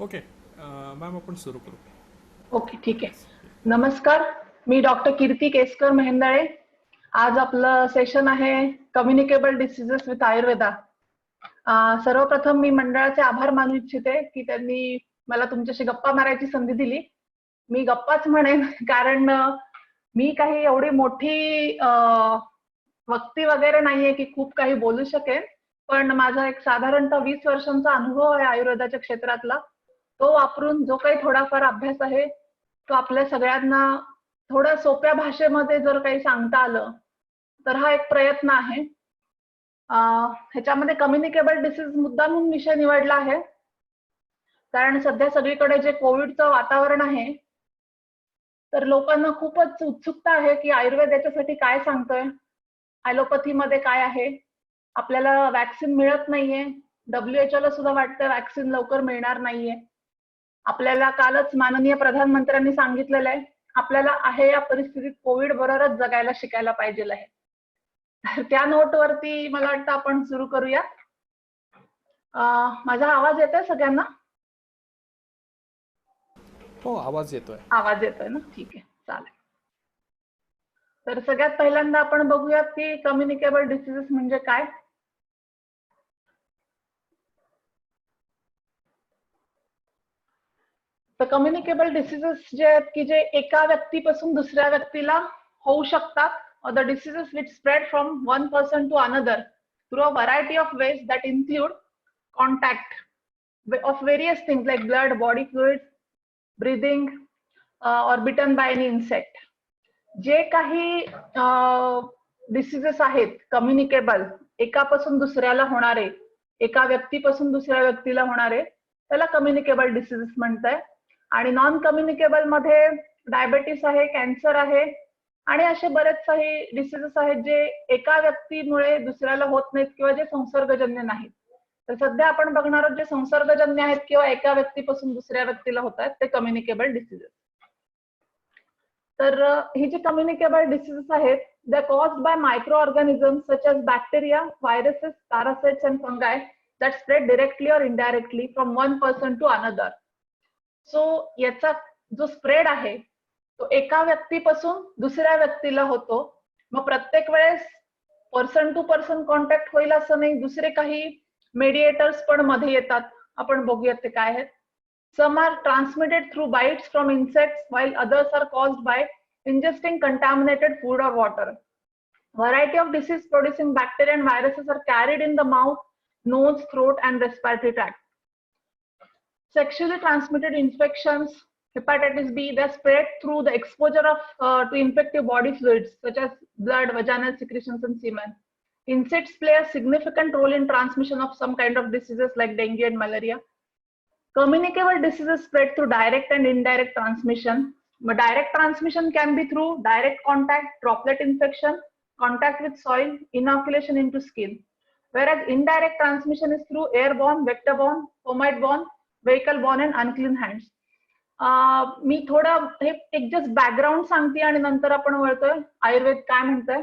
Okay. Ma'am आपण सुरू करू. ओके, ठीक आहे. नमस्कार, मी डॉक्टर कीर्ती केसकर मेहेंदळे. आज आपलं सेशन आहे कम्युनिकेबल डिसीजेस विथ आयुर्वेदा. सर्वप्रथम मी मंडळाचे आभार मानू इच्छिते की त्यांनी मला तुमच्याशी गप्पा मारायची संधी दिली. मी गप्पाच म्हणेन कारण मी काही एवढी मोठी वक्ती वगैरे नाहीये की खूप काही बोलू शकेन, पण माझा एक साधारणतः 20 वर्षांचा अनुभव आहे आयुर्वेदाच्या क्षेत्रातला. तो वापरून जो काही थोडाफार अभ्यास आहे तो आपल्या सगळ्यांना थोड्या सोप्या भाषेमध्ये जर काही सांगता आलं तर हा एक प्रयत्न आहे. ह्याच्यामध्ये कम्युनिकेबल डिसीज मुद्दा म्हणून विषय निवडला आहे कारण सध्या सगळीकडे जे कोविडचं वातावरण आहे तर लोकांना खूपच उत्सुकता आहे की आयुर्वेद याच्यासाठी काय सांगतोय, ॲलोपॅथीमध्ये काय आहे. आपल्याला वॅक्सिन मिळत नाहीये, WHO ला सुद्धा वाटतं वॅक्सिन लवकर मिळणार नाहीये. आपल्याला कालच माननीय प्रधानमंत्र्यांनी सांगितलेलं आहे आपल्याला आहे या परिस्थितीत कोविड बरोबरच जगायला शिकायला पाहिजे आहे. तर त्या नोटवरती मला वाटतं आपण सुरू करूया. माझा आवाज येतोय सगळ्यांना? हो, आवाज येतोय. आवाज येतोय ना, ठीक आहे, चालेल. तर सगळ्यात पहिल्यांदा आपण बघूयात की कम्युनिकेबल डिसीजेस म्हणजे काय. तर कम्युनिकेबल डिसीजेस जे आहेत की जे एका व्यक्तीपासून दुसऱ्या व्यक्तीला होऊ शकतात, the diseases which spread from one person to another through a variety of ways that include contact of various things like blood, body fluids, breathing or bitten by any insect. जे काही diseases आहेत communicable, एकापासून दुसऱ्याला होणारे, एका व्यक्तीपासून दुसऱ्या व्यक्तीला होणारे, त्याला कम्युनिकेबल डिसीजेस म्हणताय. आणि नॉन कम्युनिकेबल मध्ये डायबेटीस आहे, कॅन्सर आहे आणि असे बरेच काही डिसीजेस आहेत जे एका व्यक्तीमुळे दुसऱ्याला होत नाहीत किंवा जे संसर्गजन्य नाहीत. तर सध्या आपण बघणार आहोत जे संसर्गजन्य आहेत किंवा एका व्यक्तीपासून दुसऱ्या व्यक्तीला होत आहेत ते कम्युनिकेबल डिसीजेस. तर ही जी कम्युनिकेबल डिसीजेस आहेत they caused by micro organisms such as bacteria, viruses, parasites and fungi that spread directly or indirectly from one person to another. So याचा जो स्प्रेड आहे तो एका व्यक्तीपासून दुसऱ्या व्यक्तीला होतो. मग प्रत्येक वेळेस पर्सन टू पर्सन कॉन्टॅक्ट होईल असं नाही, दुसरे काही मेडिएटर्स पण मध्ये येतात. आपण बघूयात ते काय आहेत. Some are transmitted through bites from insects, while others are caused by ingesting contaminated food or water. Variety of disease-producing bacteria and viruses are carried in the mouth, nose, throat, and respiratory tract. Sexually transmitted infections, hepatitis B, they are spread through the exposure of to infective body fluids such as blood, vaginal secretions, and semen. Insects play a significant role in transmission of some kind of diseases like dengue and malaria. Communicable diseases spread through direct and indirect transmission. But direct transmission can be through direct contact, droplet infection, contact with soil, inoculation into skin. Whereas indirect transmission is through airborne, vector-borne, fomite-borne, vehicle-borne and unclean hands. मी थोडं हे एक just background सांगते आणि नंतर आपण वळतोय आयुर्वेद काय म्हणतोय.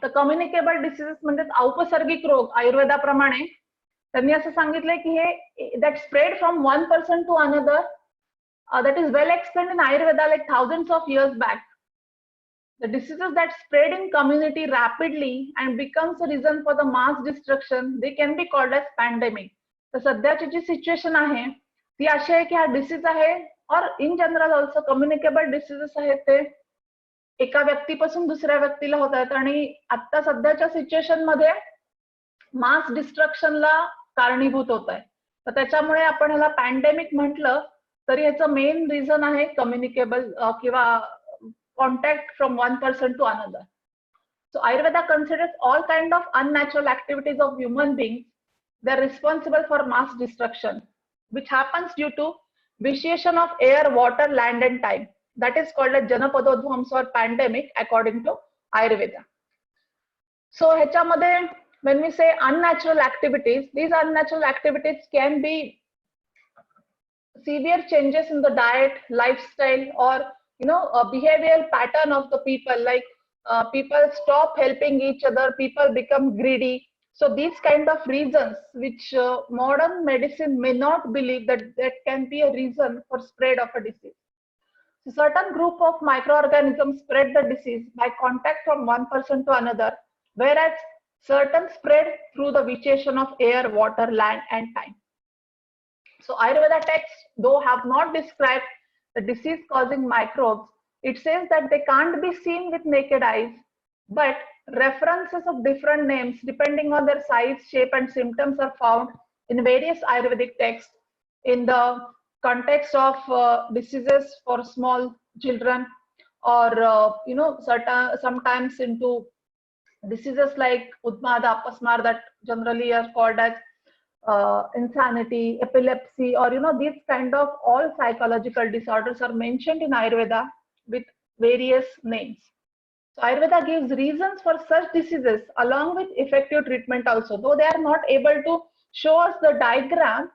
तर communicable diseases म्हणजे औपसर्गिक रोग आयुर्वेदाप्रमाणे त्यांनी असं सांगितलंय की हे that spread from one person to another that is well explained in Ayurveda like thousands of years back. The diseases that spread in community rapidly and becomes a reason for the mass destruction, they can be called as pandemic. तर सध्याची जी situation आहे ती अशी आहे की हा disease आहे और in general also communicable diseases आहेत ते एका व्यक्तीपासून दुसऱ्या व्यक्तीला होत आहेत आणि आता सध्याच्या सिच्युएशन मध्ये मास डिस्ट्रक्शनला कारणीभूत होत आहे. तर त्याच्यामुळे आपण ह्याला पॅन्डेमिक म्हटलं तरी ह्याचं मेन रिझन आहे कम्युनिकेबल किंवा contact from one person to another. So Ayurveda considers all kind of unnatural activities of human beings. They're responsible for mass destruction, which happens due to vitiation of air, water, land, and time. That is called as Janapadodvamsa or pandemic according to Ayurveda. So ह्याच्यामध्ये when we say unnatural activities, these unnatural activities can be severe changes in the diet, lifestyle, or a behavioral pattern of the people. Like people stop helping each other, people become greedy, So these kind of reasons which modern medicine may not believe that can be a reason for spread of a disease. So certain group of microorganisms spread the disease by contact from one person to another, whereas certain spread through the vegetation of air, water, land, and time. So Ayurveda texts, though have not described the disease causing microbes, it says that they can't be seen with naked eyes, but references of different names depending on their size, shape, and symptoms are found in various Ayurvedic texts in the context of diseases for small children, or sometimes into diseases like Udmada, Apasmar, that generally are called as insanity, epilepsy, or these kind of all psychological disorders are mentioned in Ayurveda with various names. So Ayurveda gives reasons for such diseases along with effective treatment also. Though they are not able to show us the diagram,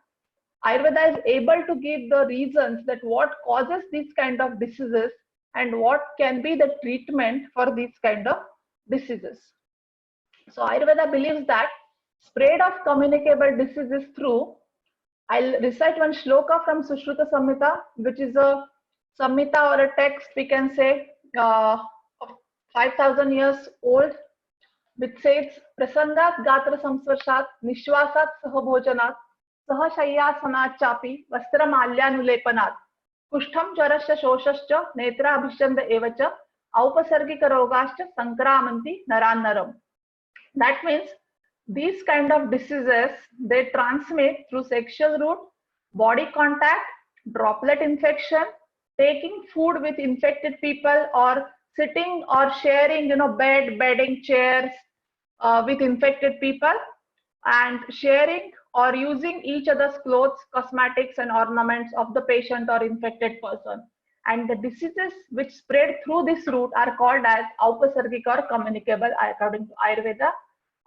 Ayurveda is able to give the reasons that what causes these kind of diseases and what can be the treatment for these kind of diseases. So Ayurveda believes that spread of communicable diseases through, I'll recite one shloka from Sushruta Samhita, which is a Samhita or a text, we can say, of 5,000 years old, which says, Prasangat Gatra Samsvarshat Nishwasat Sahabhojanat Sahashayyasanat Chapi Vastramalyanulepanat Kushtham Charasya Shoshascha Netra Abhishanda Evacha Aupasargika Rogascha Sankramanti Naran Naram. That means these kind of diseases, they transmit through sexual route, body contact, droplet infection, taking food with infected people, or sitting or sharing, bedding, chairs with infected people, and sharing or using each other's clothes, cosmetics, and ornaments of the patient or infected person. And the diseases which spread through this route are called as aupasargika or communicable according to Ayurveda.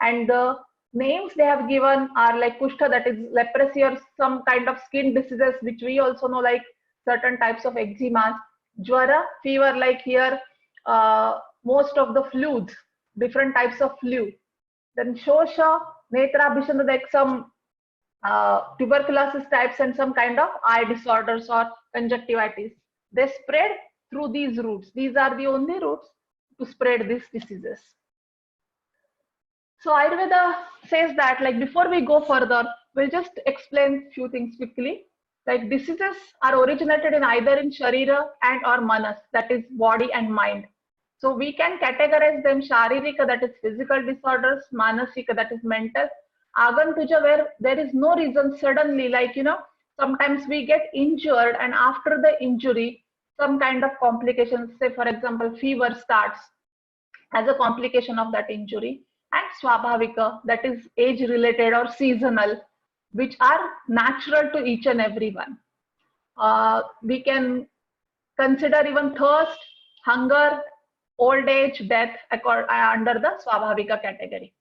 And the names they have given are like Kushtha, that is leprosy, or some kind of skin diseases, which we also know like certain types of eczema. Jwara, fever, like here, most of the flus, different types of flu. Then Shosha, Netra Bhishanda, like some tuberculosis types and some kind of eye disorders or conjunctivitis. They spread through these routes. These are the only routes to spread these diseases. So Ayurveda says that, like, before we go further, we'll just explain few things quickly. Like, diseases are originated in either in Sharira and or Manas, that is body and mind. So we can categorize them Sharirika, that is physical disorders, Manasika, that is mental, Agantuja, where there is no reason suddenly, like, sometimes we get injured and after the injury, some kind of complications, say for example, fever starts as a complication of that injury, and Swabhavika, that is age related or seasonal, which are natural to each and everyone. We can consider even thirst, hunger, old age, death under the Swabhavika category.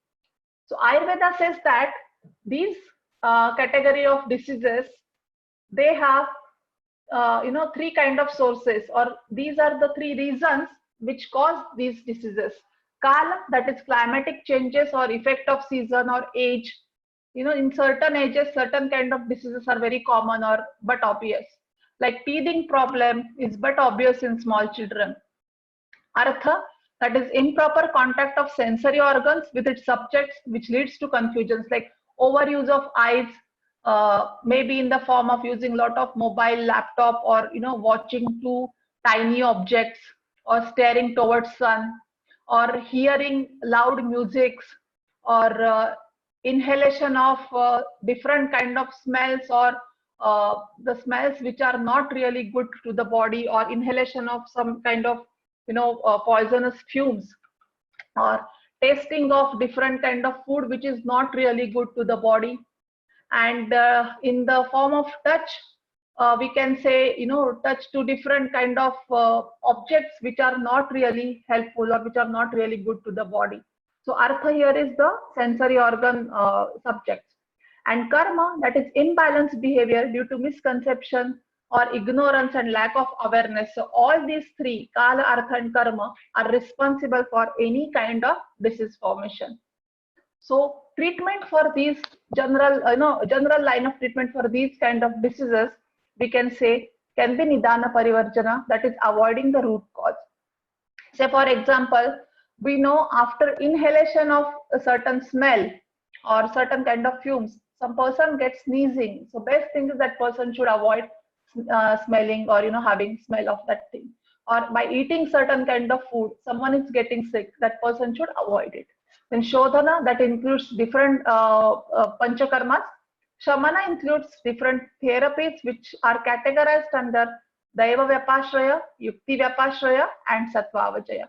So Ayurveda says that these category of diseases, they have three kind of sources, or these are the three reasons which cause these diseases. Kala, that is climatic changes or effect of season or age. In certain ages, certain kind of diseases are very common or but obvious. Like teething problem is but obvious in small children. Artha, that is improper contact of sensory organs with its subjects, which leads to confusions like overuse of eyes, maybe in the form of using a lot of mobile, laptop, or watching two tiny objects, or staring towards sun, or hearing loud musics, or inhalation of different kind of smells, or the smells which are not really good to the body, or inhalation of some kind of poisonous fumes, or tasting of different kind of food which is not really good to the body. And in the form of touch, we can say touch to different kind of objects which are not really helpful or which are not really good to the body. So artha here is the sensory organ subjects. And karma, that is imbalanced behavior due to misconception or ignorance and lack of awareness. So all these three, kala, artha, and karma, are responsible for any kind of disease formation. So treatment for these general line of treatment for these kind of diseases, we can say can be Nidana Parivarjana, that is avoiding the root cause. Say for example, we know after inhalation of a certain smell or certain kind of fumes, some person gets sneezing. So best thing is that person should avoid smelling or having smell of that thing. Or by eating certain kind of food, someone is getting sick, that person should avoid it. Then Shodhana, that includes different panchakarmas. Shamana includes different therapies which are categorized under Daiva Vyapashraya, Yukti Vyapashraya, and Sattvavajaya.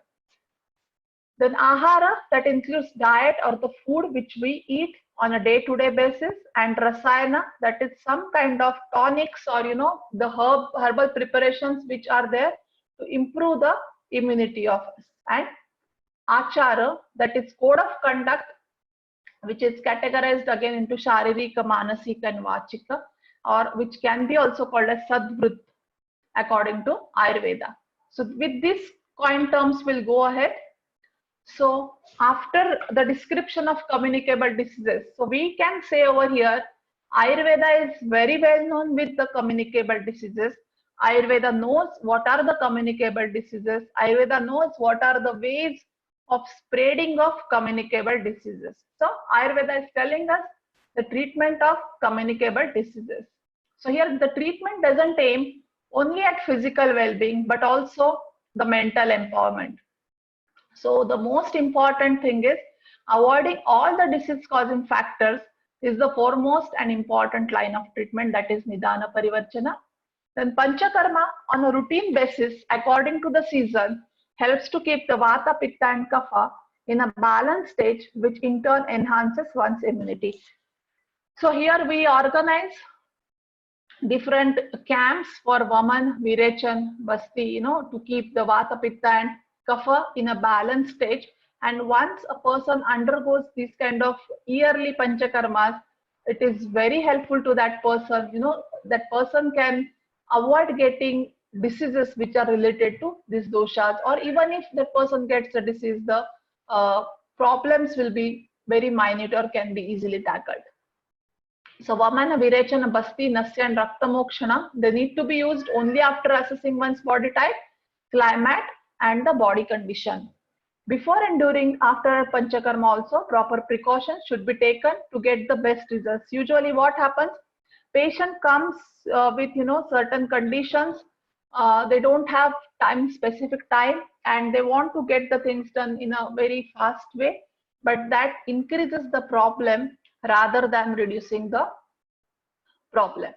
Then Ahara, that includes diet or the food which we eat on a day-to-day basis, and Rasayana, that is some kind of tonics or the herbal preparations which are there to improve the immunity of us. And Achara, that is code of conduct, which is categorized again into Sharirika, Manasika, and Vachika, or which can be also called as Sadvrit according to Ayurveda. So with these coin terms, we'll go ahead. So after the description of communicable diseases, so we can say over here, Ayurveda is very well known with the communicable diseases. Ayurveda knows what are the communicable diseases. Ayurveda knows what are the ways of spreading of communicable diseases. So Ayurveda is telling us the treatment of communicable diseases. So here the treatment doesn't aim only at physical well-being, but also the mental empowerment. So the most important thing is avoiding all the disease causing factors is the foremost and important line of treatment, that is Nidana Parivarjana. Then Panchakarma on a routine basis according to the season helps to keep the Vata, Pitta and Kapha in a balanced stage, which in turn enhances one's immunity. So here we organize different camps for Vaman, Virechan, Basti, to keep the Vata, Pitta and Kapha in a balanced stage. And once a person undergoes these kind of yearly panchakarmas, it is very helpful to that person. That person can avoid getting diseases which are related to these doshas, or even if the person gets the disease, the problems will be very minute or can be easily tackled. So Vamana, Virechana, Basti, Nasya and Rakta Mokshana, they need to be used only after assessing one's body type, climate and the body condition. Before and during, after Panchakarma also, proper precautions should be taken to get the best results. Usually what happens, patient comes with certain conditions, they don't have specific time and they want to get the things done in a very fast way, but that increases the problem rather than reducing the problem.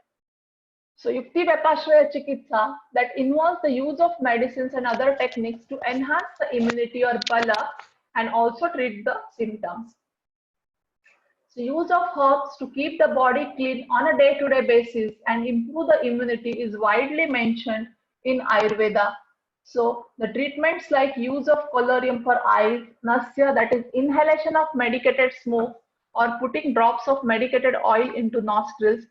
So Yukti Vyapashraya Chikitsa, that involves the use of medicines and other techniques to enhance the immunity or bala and also treat the symptoms. So use of herbs to keep the body clean on a day-to-day basis and improve the immunity is widely mentioned in Ayurveda. So the treatments like use of collyrium for eyes, nasya, that is inhalation of medicated smoke, or putting drops of medicated oil into nostrils,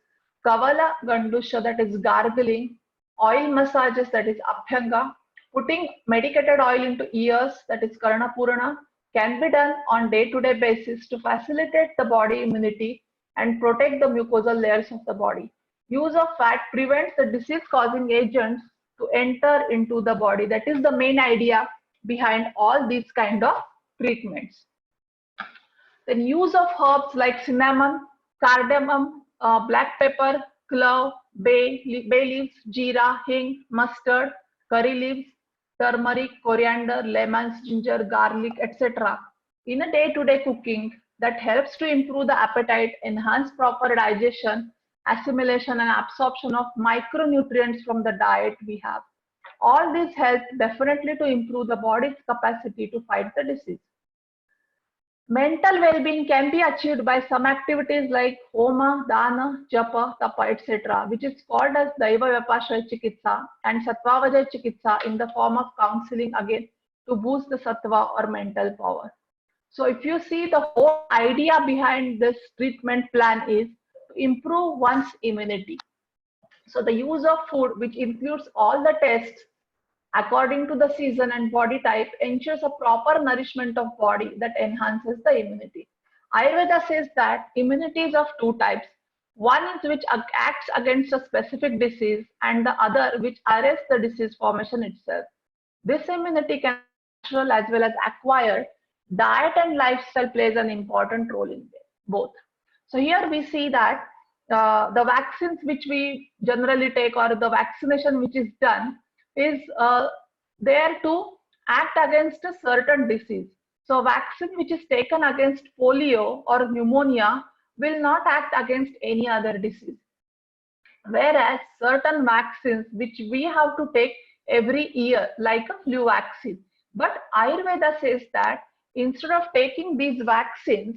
kavala gandusha, that is gargling, oil massages, that is abhyanga, putting medicated oil into ears, that is karna purana, can be done on day-to-day basis to facilitate the body immunity and protect the mucosal layers of the body. Use of fat prevents the disease-causing agents to enter into the body. That is the main idea behind all these kind of treatments. Then use of herbs like cinnamon, cardamom, black pepper, clove, bay leaves, jeera, hing, mustard, curry leaves, turmeric, coriander, lemons, ginger, garlic, etc. in a day-to-day cooking that helps to improve the appetite, enhance proper digestion, assimilation and absorption of micronutrients from the diet we have. All this help definitely to improve the body's capacity to fight the disease. Mental well-being can be achieved by some activities like Homa, Dana, Japa, Tapa, etc., which is called as Daiva Vyapashraya Chikitsa and Sattvavajaya Chikitsa in the form of counseling again to boost the sattva or mental power. So if you see, the whole idea behind this treatment plan is to improve one's immunity. So the use of food, which includes all the tests according to the season and body type, ensures a proper nourishment of body that enhances the immunity. Ayurveda says that immunity is of two types. One is which acts against a specific disease, and the other which arrests the disease formation itself. This immunity can be natural as well as acquired. Diet and lifestyle plays an important role in both. So here we see that the vaccines which we generally take, or the vaccination which is done, is there to act against a certain disease. So vaccine which is taken against polio or pneumonia will not act against any other disease. Whereas certain vaccines which we have to take every year, like a flu vaccine. But Ayurveda says that instead of taking these vaccines,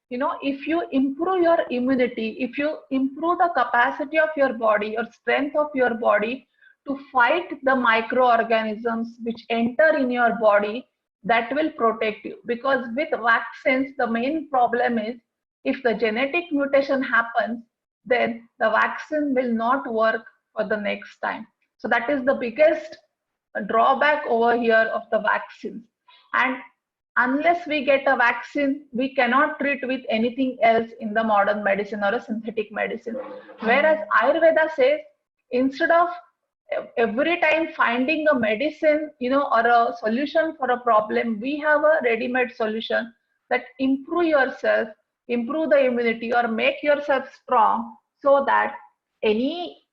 if you improve your immunity, if you improve the capacity of your body or strength of your body to fight the microorganisms which enter in your body, that will protect you. Because with vaccines, the main problem is if the genetic mutation happens, then the vaccine will not work for the next time. So that is the biggest drawback over here of the vaccines. And unless we get a vaccine, we cannot treat with anything else in the modern medicine or a synthetic medicine. Whereas Ayurveda says, instead of every time finding a medicine, or a solution for a problem, we have a ready-made solution that improve yourself, improve the immunity, or make yourself strong, so that any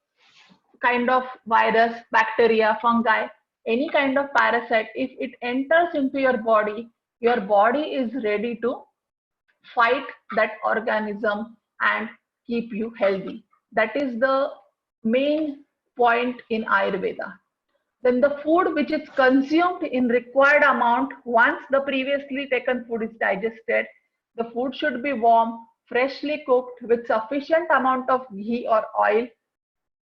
kind of virus, bacteria, fungi, any kind of parasite, if it enters into your body is ready to fight that organism and keep you healthy. That is the main point in Ayurveda. Then the food which is consumed in required amount, once the previously taken food is digested, the food should be warm, freshly cooked with sufficient amount of ghee or oil.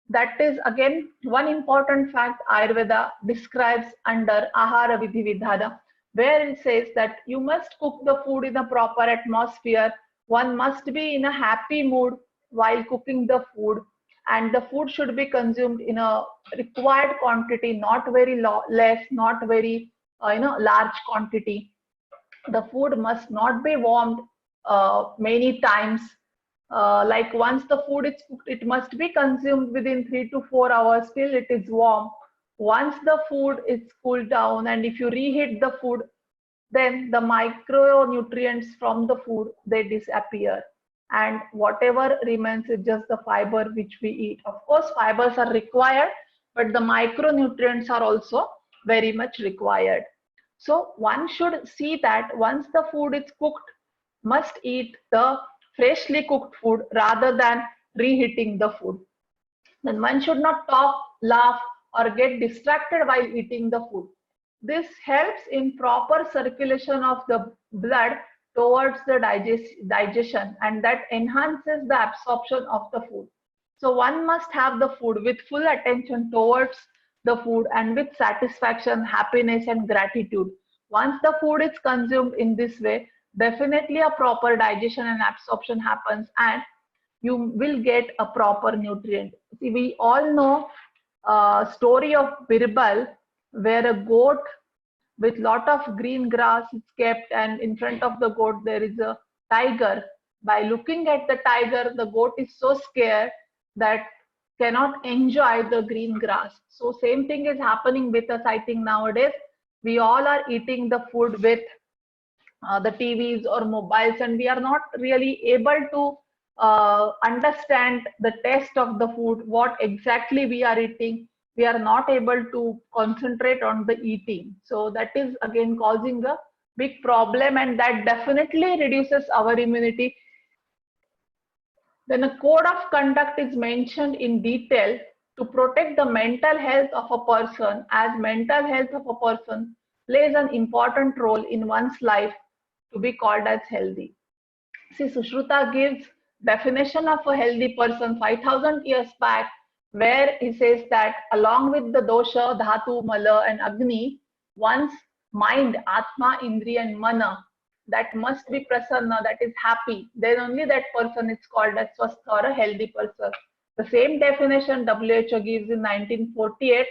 That is again one important fact Ayurveda describes under Ahara Vidhi Vidhana, where it says that you must cook the food in a proper atmosphere. One must be in a happy mood while cooking the food, and the food should be consumed in a required quantity, not very less, not very large quantity. The food must not be warmed many times. Like once the food is cooked, it must be consumed within 3 to 4 hours till it is warm. Once the food is cooled down, and if you reheat the food, then the micronutrients from the food, they disappear, and whatever remains is just the fiber which we eat. Of course, fibers are required, but the micronutrients are also very much required. So one should see that once the food is cooked, must eat the freshly cooked food rather than reheating the food. Then one should not talk, laugh, or get distracted while eating the food. This helps in proper circulation of the blood towards the digestion, and that enhances the absorption of the food. So one must have the food with full attention towards the food and with satisfaction, happiness, and gratitude. Once the food is consumed in this way, definitely a proper digestion and absorption happens, and you will get a proper nutrient. See, we all know a story of Birbal, where a goat with lot of green grass is kept, and in front of the goat there is a tiger. By looking at the tiger, the goat is so scared that cannot enjoy the green grass. So same thing is happening with us, I think, nowadays. We all are eating the food with the TVs or mobiles, and we are not really able to understand the taste of the food, what exactly we are eating. We are not able to concentrate on the eating. So that is again causing a big problem, and that definitely reduces our immunity. Then a code of conduct is mentioned in detail to protect the mental health of a person, as mental health of a person plays an important role in one's life to be called as healthy. See, Sushruta gives definition of a healthy person 5,000 years back, where he says that along with the dosha, dhatu, mala, and agni, one's mind, atma, indriya, and mana, that must be prasanna, that is happy. Then only that person is called as swastha, or a healthy person. The same definition WHO gives in 1948,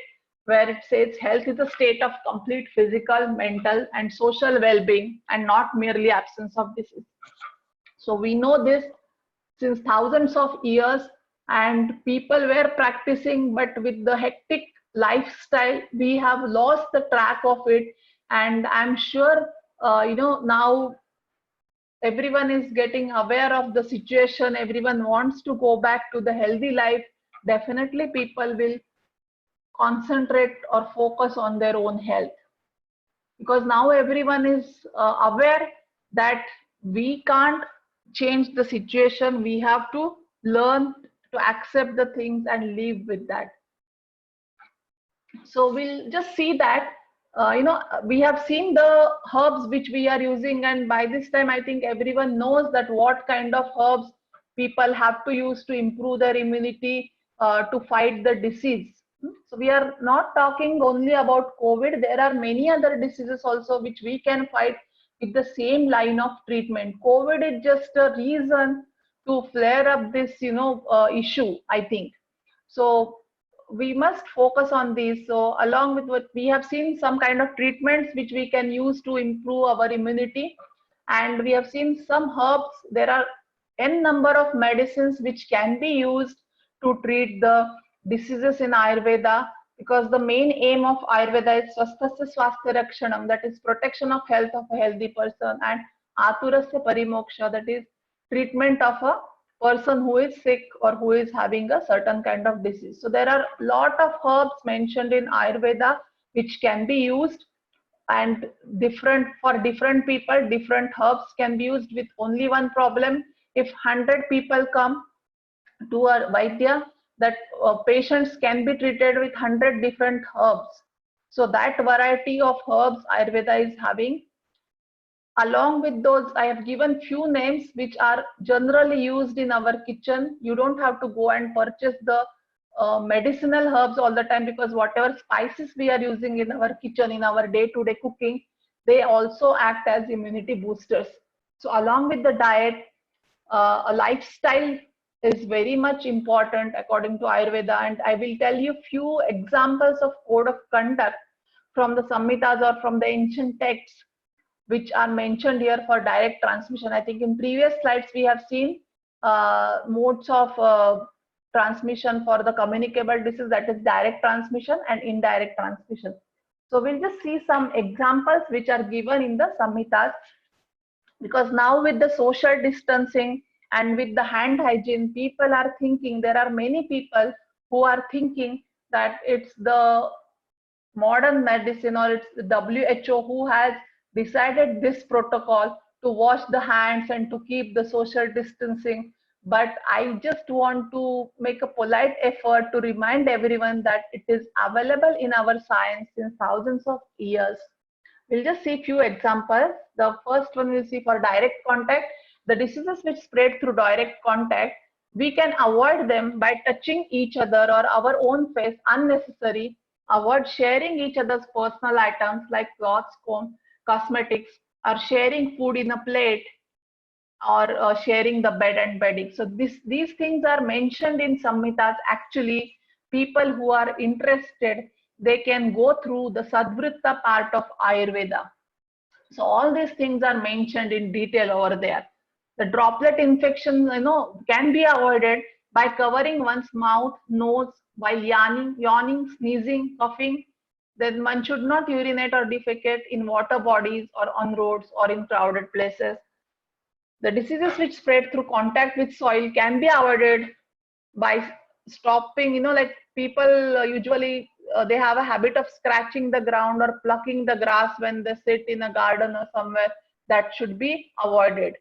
where it says health is a state of complete physical, mental, and social well-being, and not merely absence of disease. So we know this since thousands of years, and people were practicing, but with the hectic lifestyle, we have lost the track of it. And I'm sure, now everyone is getting aware of the situation. Everyone wants to go back to the healthy life. Definitely, people will concentrate or focus on their own health, because now everyone is aware that we can't change the situation. We have to learn to accept the things and live with that. So we'll just see that, we have seen the herbs which we are using, and by this time I think everyone knows that what kind of herbs people have to use to improve their immunity, to fight the disease. So we are not talking only about COVID. There are many other diseases also which we can fight with the same line of treatment. COVID is just a reason to flare up this, issue, I think. So we must focus on these. So along with what we have seen, some kind of treatments which we can use to improve our immunity, and we have seen some herbs. There are n number of medicines which can be used to treat the diseases in Ayurveda, because the main aim of Ayurveda is swasthasya swasthya rakshanam, that is protection of health of a healthy person, and aturasya parimoksha, that is treatment of a person who is sick or who is having a certain kind of disease. So there are a lot of herbs mentioned in Ayurveda which can be used, and different for different people, different herbs can be used with only one problem. If 100 people come to a Vaidya, that patients can be treated with 100 different herbs. So that variety of herbs Ayurveda is having. Along with those, I have given few names which are generally used in our kitchen. You don't have to go and purchase the medicinal herbs all the time, because whatever spices we are using in our kitchen, in our day-to-day cooking, they also act as immunity boosters. So along with the diet, a lifestyle is very much important according to Ayurveda. And I will tell you few examples of code of conduct from the Samhitas or from the ancient texts which are mentioned here for direct transmission. I think in previous slides we have seen modes of transmission for the communicable disease, that is direct transmission and indirect transmission. So we'll just see some examples which are given in the Samhitas, because now with the social distancing and with the hand hygiene, people are thinking, there are many people who are thinking that it's the modern medicine or it's the WHO who has decided this protocol to wash the hands and to keep the social distancing. But I just want to make a polite effort to remind everyone that it is available in our science since thousands of years. We'll just see few examples. The first one we'll see for direct contact. The diseases which spread through direct contact, we can avoid them by touching each other or our own face unnecessary. Avoid sharing each other's personal items like clothes, comb, cosmetics, or sharing food in a plate, or sharing the bed and bedding. So these things are mentioned in Samhitas. Actually, people who are interested, they can go through the Sadvritta part of Ayurveda. So all these things are mentioned in detail over there. The droplet infection, can be avoided by covering one's mouth, nose while yawning, sneezing, coughing. Then one should not urinate or defecate in water bodies or on roads or in crowded places. The diseases which spread through contact with soil can be avoided by stopping, like people usually they have a habit of scratching the ground or plucking the grass when they sit in a garden or somewhere. That should be avoided.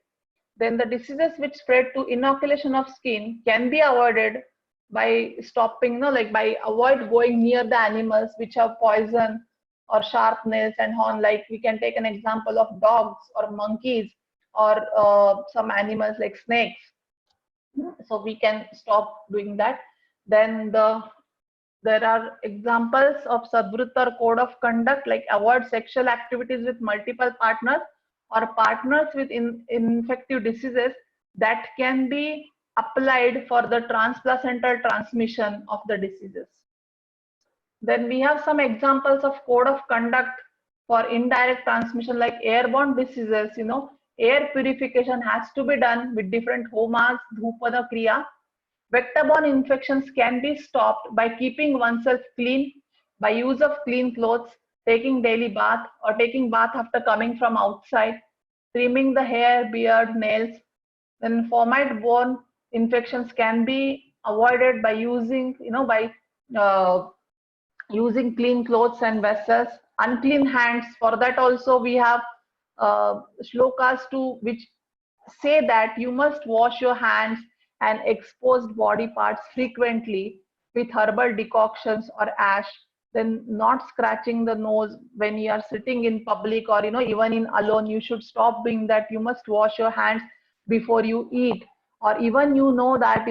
Then the diseases which spread to inoculation of skin can be avoided by stopping, like by avoid going near the animals which have poison or sharp nails and horn. Like we can take an example of dogs or monkeys or some animals like snakes. So we can stop doing that. Then there are examples of Sadvritta code of conduct, like avoid sexual activities with multiple partners or partners with infective diseases that can be applied for the transplacental transmission of the diseases. Then we have some examples of code of conduct for indirect transmission, like airborne diseases. Air purification has to be done with different homas, dhupana kriya. Vector-borne infections can be stopped by keeping oneself clean, by use of clean clothes, taking daily bath or taking bath after coming from outside, trimming the hair, beard, nails. Then fomite-borne infections can be avoided by using, uh, using clean clothes and vessels. Unclean hands, for that also we have shlokas to which say that you must wash your hands and exposed body parts frequently with herbal decoctions or ash, then not scratching the nose when you are sitting in public, or even in alone. You should stop doing that. You must wash your hands before you eat. Or even that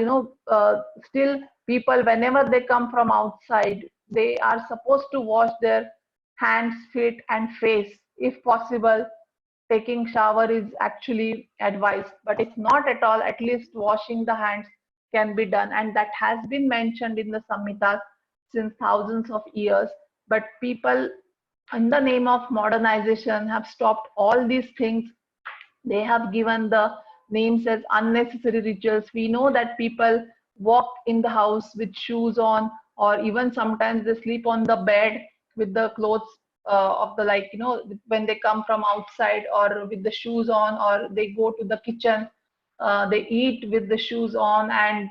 still people, whenever they come from outside, they are supposed to wash their hands, feet and face. If possible, taking shower is actually advised, but if not at all, at least washing the hands can be done, and that has been mentioned in the Samhitas since thousands of years. But people, in the name of modernization, have stopped all these things. They have given the names as unnecessary rituals. We know that people walk in the house with shoes on, or even sometimes they sleep on the bed with the clothes of the, like, when they come from outside, or with the shoes on, or they go to the kitchen, they eat with the shoes on, and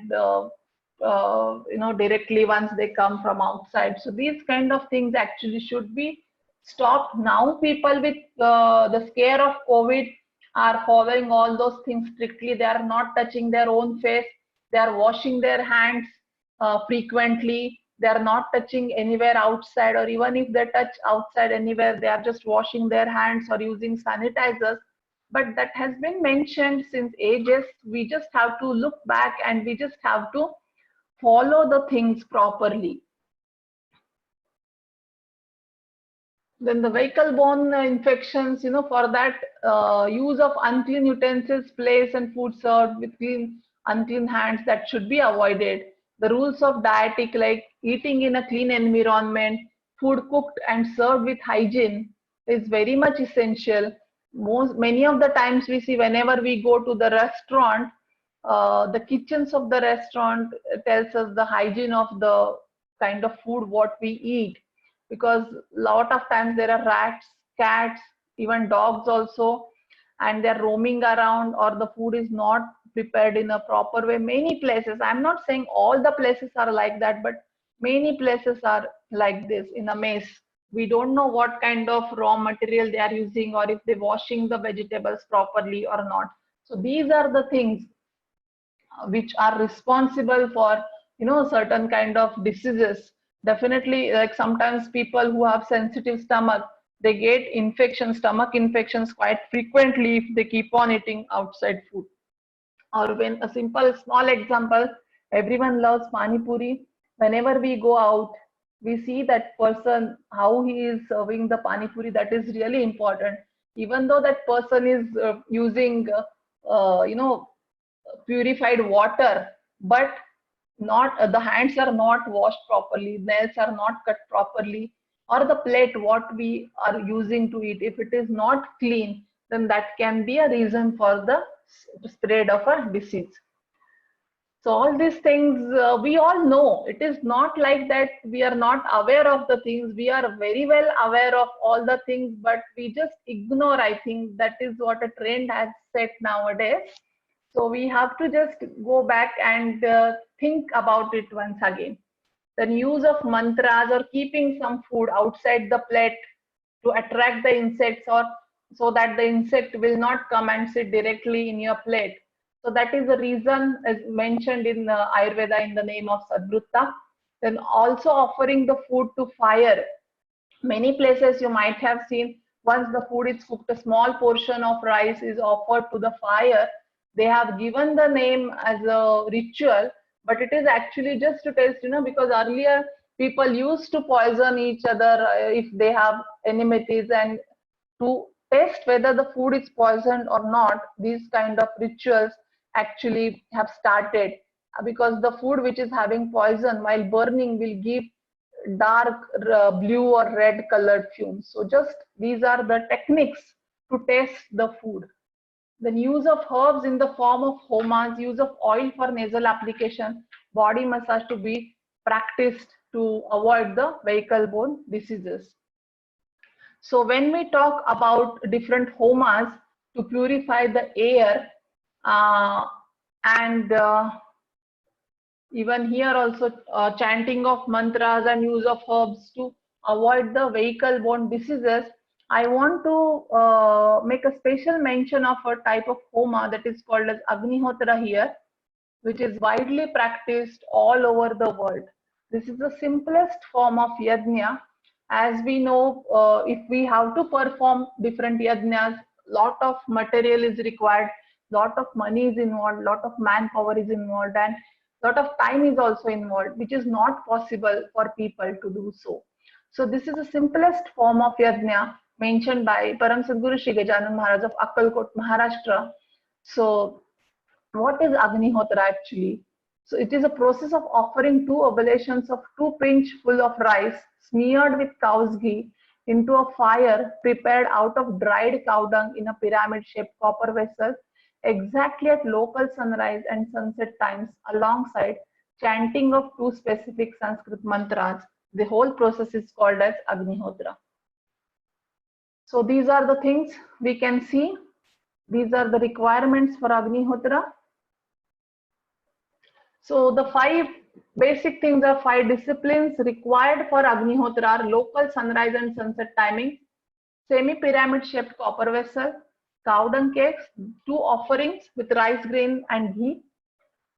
directly once they come from outside. So these kind of things actually should be stopped. Now people, with the scare of COVID, are following all those things strictly. They are not touching their own face. They are washing their hands frequently. They are not touching anywhere outside, or even if they touch outside anywhere, they are just washing their hands or using sanitizers. But that has been mentioned since ages. We just have to look back, and we just have to follow the things properly. Then the vehicle-borne infections, for that, use of unclean utensils, plates and food served with unclean hands, that should be avoided. The rules of dietic, like eating in a clean environment, food cooked and served with hygiene, is very much essential. Many of the times we see, whenever we go to the restaurant, the kitchens of the restaurant tells us the hygiene of the kind of food what we eat, because lot of times there are rats, cats, even dogs also, and they're roaming around, or the food is not prepared in a proper way. Many places, I'm not saying all the places are like that, but many places are like this in a mess. We don't know what kind of raw material they are using, or if they're washing the vegetables properly or not. So these are the things which are responsible for certain kind of diseases. Definitely, like sometimes people who have sensitive stomach, they get stomach infections quite frequently if they keep on eating outside food. Or when a simple small example, everyone loves pani puri. Whenever we go out, we see that person, how he is serving the pani puri. That is really important. Even though that person is using purified water, but not the hands are not washed properly, nails are not cut properly, or the plate what we are using to eat, if it is not clean, then that can be a reason for the spread of a disease. So all these things, we all know. It is not like that we are not aware of the things. We are very well aware of all the things, but we just ignore. I think that is what a trend has set nowadays. So we have to just go back and think about it once again. The use of mantras, or keeping some food outside the plate to attract the insects, or so that the insect will not come and sit directly in your plate. So that is the reason, as mentioned in Ayurveda, in the name of Sadbrutta. Then also offering the food to fire. Many places you might have seen, once the food is cooked, a small portion of rice is offered to the fire. They have given the name as a ritual, but it is actually just to taste, because earlier people used to poison each other if they have enmities, and to test whether the food is poisoned or not, these kind of rituals actually have started, because the food which is having poison while burning will give dark blue or red colored fumes. So just these are the techniques to test the food. Then use of herbs in the form of homas, use of oil for nasal application, body massage to be practiced to avoid the vehicle-borne diseases. So when we talk about different homas to purify the air, and even here also chanting of mantras and use of herbs to avoid the vehicle-borne diseases, I want to make a special mention of a type of homa that is called as Agnihotra here, which is widely practiced all over the world. This is the simplest form of yajna. As we know, if we have to perform different yajnas, lot of material is required, lot of money is involved, lot of manpower is involved, and lot of time is also involved, which is not possible for people to do so. So this is the simplest form of yajna mentioned by Param Sadguru Shri Gajanan Maharaj of Akkalkot, Maharashtra. So what is Agnihotra actually? So it is a process of offering 2 oblations of 2 pinch full of rice smeared with cow's ghee into a fire prepared out of dried cow dung in a pyramid shaped copper vessel exactly at local sunrise and sunset times alongside chanting of 2 specific Sanskrit mantras. The whole process is called as Agnihotra. So these are the things we can see. These are the requirements for Agnihotra. So the 5 basic things are 5 disciplines required for Agnihotra are local sunrise and sunset timing, semi-pyramid shaped copper vessel, cow dung cakes, 2 offerings with rice grain and ghee,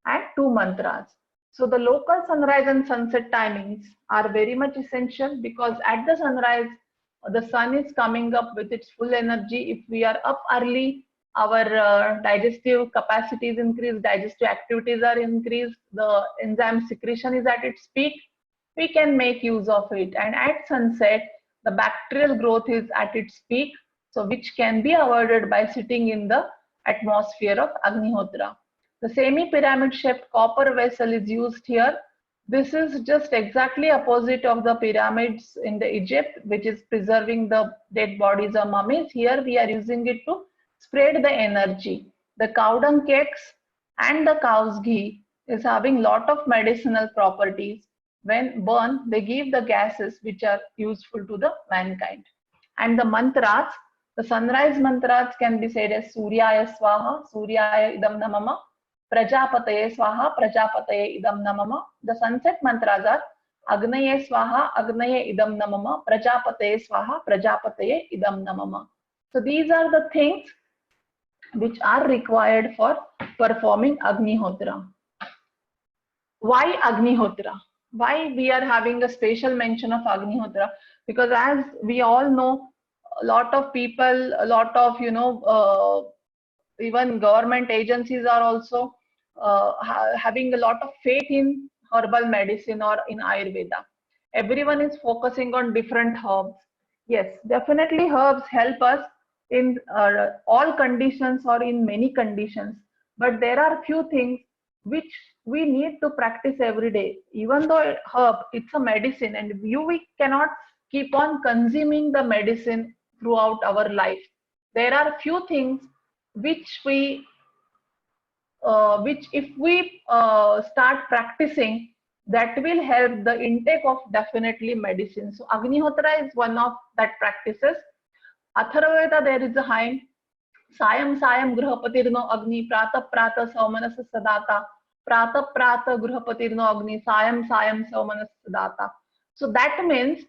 and 2 mantras. So the local sunrise and sunset timings are very much essential because at the sunrise, the sun is coming up with its full energy. If we are up early, our digestive capacity is increased, digestive activities are increased, the enzyme secretion is at its peak, we can make use of it. And at sunset, the bacterial growth is at its peak, so which can be avoided by sitting in the atmosphere of Agnihotra. The semi-pyramid shaped copper vessel is used here. This is just exactly opposite of the pyramids in the Egypt, which is preserving the dead bodies or mummies. Here we are using it to spread the energy. The cow dung cakes and the cow's ghee is having lot of medicinal properties. When burned, they give the gases which are useful to the mankind. And the mantras, the sunrise mantras can be said as Suryaya Swaha, Suryaya Idam Namama, Prajapataye Swaha, Prajapataye Idam Namama. The sunset mantras are Agnaye Swaha, Agnaye Idam Namama, Prajapataye Swaha, Prajapataye Idam Namama. So these are the things which are required for performing Agnihotra. Why Agnihotra? Why we are having a special mention of Agnihotra? Because as we all know, a lot of people, a lot of, even government agencies are also having a lot of faith in herbal medicine or in Ayurveda. Everyone is focusing on different herbs. Yes, definitely herbs help us in all conditions or in many conditions. But there are few things which we need to practice every day. Even though herb, it's a medicine and we cannot keep on consuming the medicine throughout our life. There are few things which we which if we start practicing, that will help the intake of definitely medicine. So Agnihotra is one of that practices. Atharvaveda, there is a hymn, Sayam Sayam Gruhapatirno Agni, Prata Prata Saumanasa Sadata, Prata Prata Gruhapatirno Agni, Sayam Sayam Saumanasa Sadata. So that means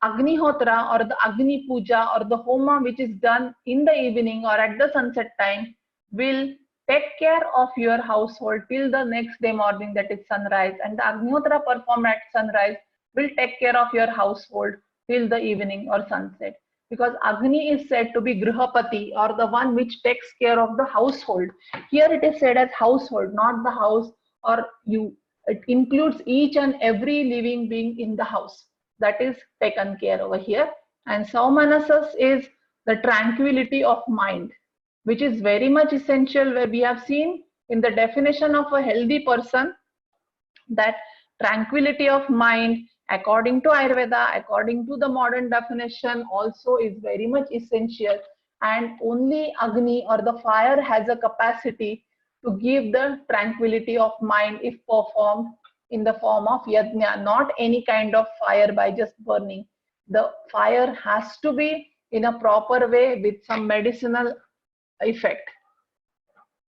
Agnihotra or the Agni Puja or the Homa which is done in the evening or at the sunset time will take care of your household till the next day morning, that is sunrise, and the Agnihotra performed at sunrise will take care of your household till the evening or sunset. Because Agni is said to be Grihapati or the one which takes care of the household. Here it is said as household, not the house or you. It includes each and every living being in the house. That is taken care over here. And Saumanasas is the tranquility of mind, which is very much essential, where we have seen in the definition of a healthy person that tranquility of mind, according to Ayurveda, according to the modern definition, also is very much essential. and only Agni or the fire has a capacity to give the tranquility of mind if performed in the form of yajna, not any kind of fire by just burning. The fire has to be in a proper way with some medicinal effect.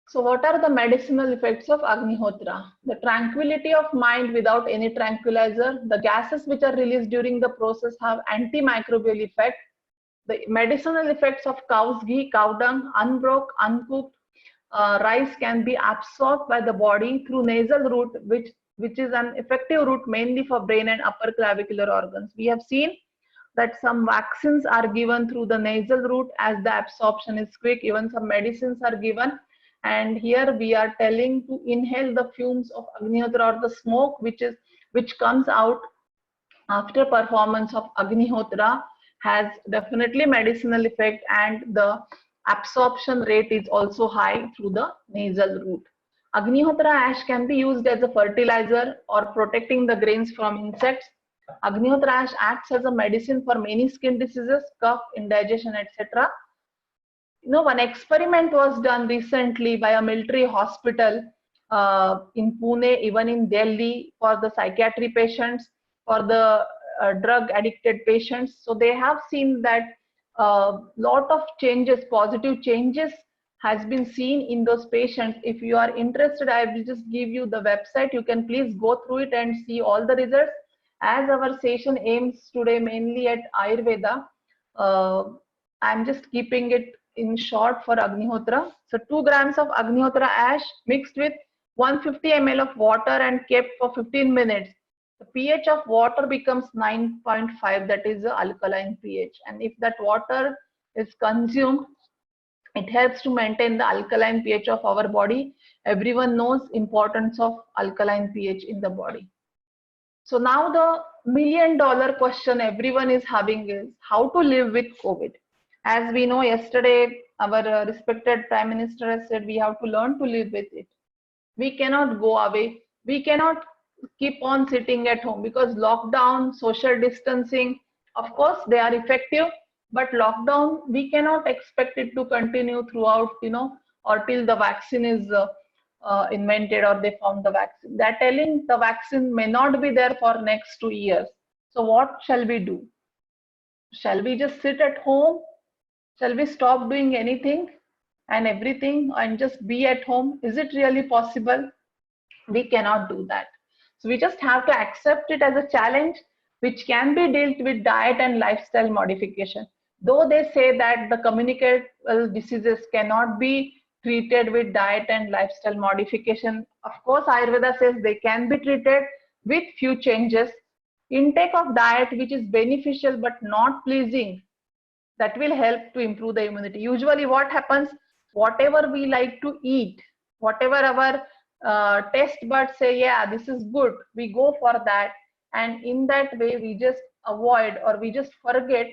So what are the medicinal effects of Agnihotra? The tranquility of mind without any tranquilizer. The gases which are released during the process have antimicrobial effect. The medicinal effects of cow's ghee, cow dung, unbroke, uncooked rice can be absorbed by the body through nasal route, which is an effective route mainly for brain and upper clavicular organs. We have seen that some vaccines are given through the nasal route as the absorption is quick. Even some medicines are given. And here we are telling to inhale the fumes of Agnihotra or the smoke which comes out after performance of Agnihotra has definitely medicinal effect, and the absorption rate is also high through the nasal route. Agnihotra ash can be used as a fertilizer or protecting the grains from insects. Agnihotra ash acts as a medicine for many skin diseases, cough, indigestion, etc. One experiment was done recently by a military hospital in Pune, even in Delhi, for the psychiatry patients, for the drug addicted patients. So they have seen that lot of changes, positive changes has been seen in those patients. If you are interested, I will just give you the website. You can please go through it and see all the results. As our session aims today mainly at Ayurveda, I'm just keeping it in short for Agnihotra. So 2 grams of Agnihotra ash mixed with 150 ml of water and kept for 15 minutes. The pH of water becomes 9.5, that is the alkaline pH. And if that water is consumed, it helps to maintain the alkaline pH of our body. Everyone knows importance of alkaline pH in the body. So now the million-dollar question everyone is having is how to live with COVID. As we know, yesterday our respected Prime Minister has said we have to learn to live with it. We cannot go away. We cannot keep on sitting at home because lockdown, social distancing, of course they are effective, but lockdown, we cannot expect it to continue throughout, or till the vaccine is invented or they found the vaccine. They're telling the vaccine may not be there for next 2 years. So what shall we do? Shall we just sit at home? Shall we stop doing anything and everything and just be at home? Is it really possible? We cannot do that. So we just have to accept it as a challenge which can be dealt with diet and lifestyle modification. Though they say that the communicable diseases cannot be treated with diet and lifestyle modification, of course Ayurveda says they can be treated with few changes. Intake of diet which is beneficial but not pleasing, that will help to improve the immunity. Usually what happens, whatever we like to eat, whatever our taste buds say, yeah, this is good, we go for that. And in that way, we just avoid or we just forget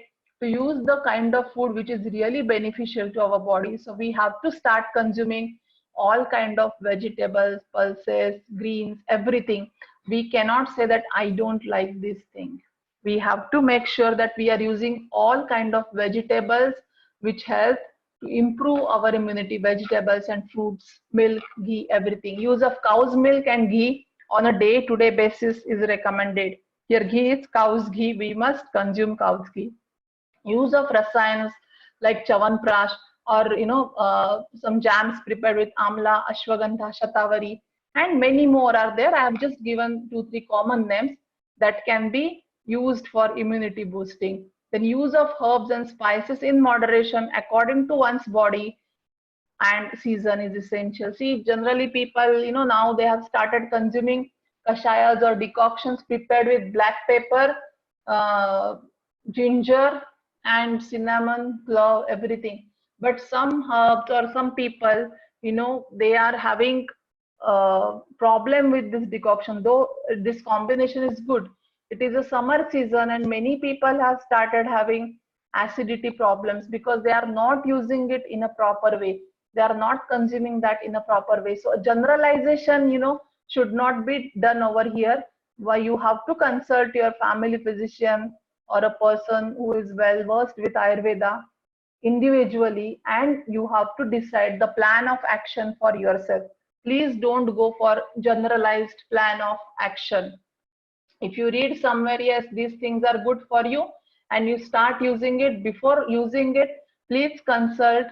to use the kind of food which is really beneficial to our body. So we have to start consuming all kind of vegetables, pulses, greens, everything. We cannot say that I don't like this thing. We have to make sure that we are using all kind of vegetables which help to improve our immunity, vegetables and fruits, milk, ghee, everything. Use of cow's milk and ghee on a day-to-day basis is recommended. Here ghee is cow's ghee, we must consume cow's ghee. Use of rasayans like chawanprash or some jams prepared with amla, ashwagandha, shatavari, and many more are there. I have just given 2-3 common names that can be used for immunity boosting. Then use of herbs and spices in moderation according to one's body and season is essential. See, generally people, now they have started consuming kashayas or decoctions prepared with black pepper, ginger, and cinnamon, clove, everything. But some herbs or some people, they are having a problem with this decoction, though this combination is good. It is a summer season and many people have started having acidity problems because they are not using it in a proper way. They are not consuming that in a proper way. So generalization, should not be done over here. Why you have to consult your family physician or a person who is well versed with Ayurveda individually, and you have to decide the plan of action for yourself. Please don't go for generalized plan of action. If you read somewhere, yes, these things are good for you, and you start using it, before using it, please consult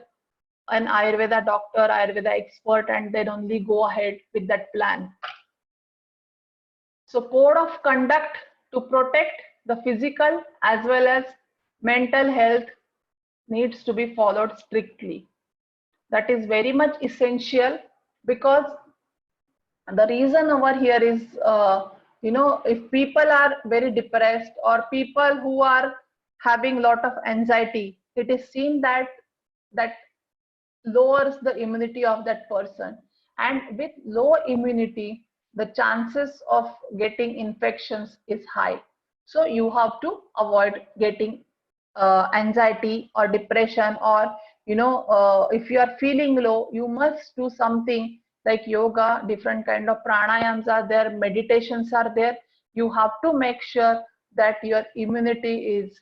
an Ayurveda doctor, Ayurveda expert, and then only go ahead with that plan. So code of conduct to protect the physical as well as mental health needs to be followed strictly. That is very much essential, because the reason over here is, if people are very depressed or people who are having lot of anxiety, it is seen that that lowers the immunity of that person, and with low immunity the chances of getting infections is high. So you have to avoid getting anxiety or depression, or if you are feeling low, you must do something like yoga, different kind of pranayams are there, meditations are there. You have to make sure that your immunity is